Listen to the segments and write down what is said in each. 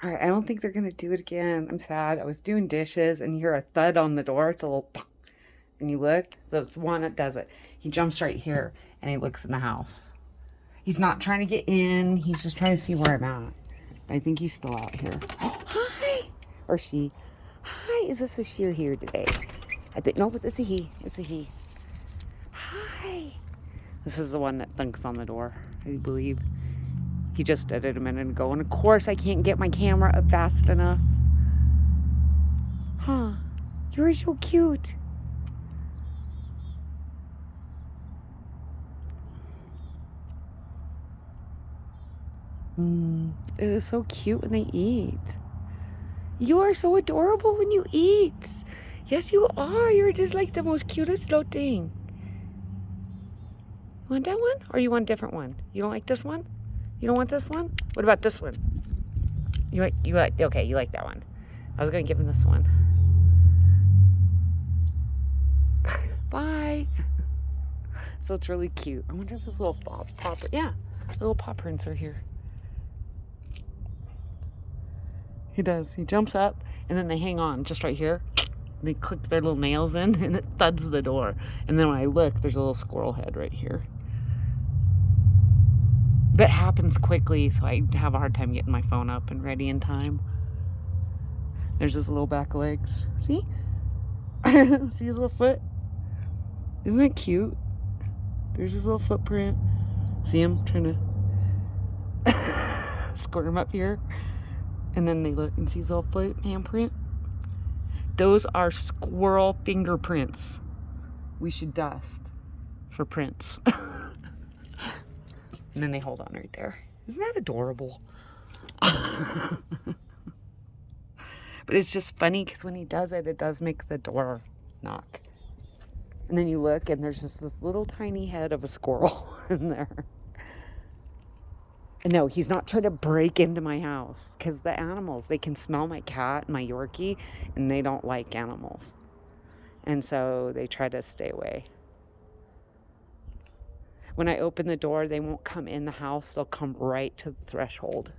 I don't think they're gonna do it again. I'm sad. I was doing dishes and you hear a thud on the door. It's a little and you look. There's one that does it. He jumps right here and he looks in the house. He's not trying to get in. He's just trying to see where I'm at. I think he's still out here. Oh, hi. Or she. Hi. Is this a she or here today? I think no, it's a he. It's a he. Hi. This is the one that thunks on the door, I believe. He just did it a minute ago. And of course, I can't get my camera up fast enough. Huh. You're so cute. It is so cute when they eat. You are so adorable when you eat. Yes, you are. You're just like the most cutest little thing. You want that one? Or you want a different one? You don't like this one? You don't want this one? What about this one? Okay, you like that one. I was going to give him this one. Bye. So it's really cute. I wonder if his little paw little paw prints are here. He does. He jumps up, and then they hang on just right here. They click their little nails in, and it thuds the door. And then when I look, there's a little squirrel head right here. But it happens quickly, so I have a hard time getting my phone up and ready in time. There's his little back legs. See? See his little foot? Isn't that cute? There's his little footprint. See him trying to squirm up here? And then they look and see his little foot handprint. Those are squirrel fingerprints. We should dust for prints. And then they hold on right there. Isn't that adorable? But it's just funny because when he does it, it does make the door knock. And then you look and there's just this little tiny head of a squirrel in there. And no, he's not trying to break into my house because the animals, they can smell my cat, my Yorkie, and they don't like animals. And so they try to stay away. When I open the door, they won't come in the house. They'll come right to the threshold.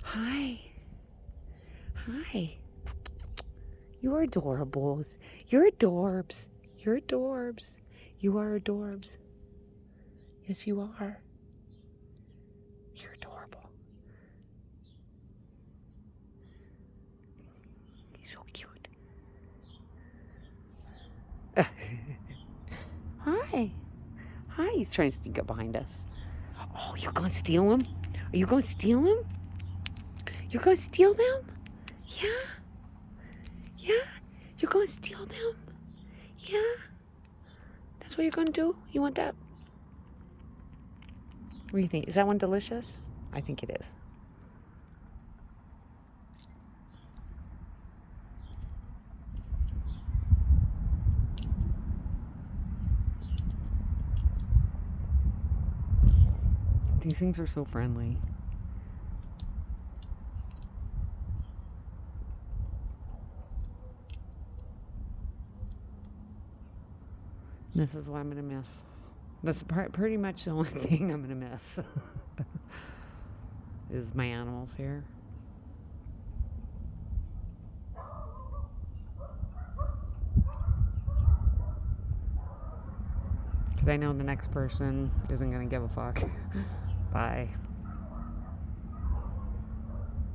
Hi. Hi. You are adorables. You're adorbs. You're adorbs. You are adorbs. Yes, you are. You're adorable. He's so cute. Hi. Hi, he's trying to sneak up behind us. Oh, you gonna steal him? Are you gonna steal him? You're gonna steal them? Yeah? Yeah? You're gonna steal them? Yeah? That's what you're gonna do? You want that? What do you think? Is that one delicious? I think it is. These things are so friendly. This is what I'm going to miss. That's pretty much the only thing I'm going to miss. Is my animals here. Because I know the next person isn't going to give a fuck. Bye.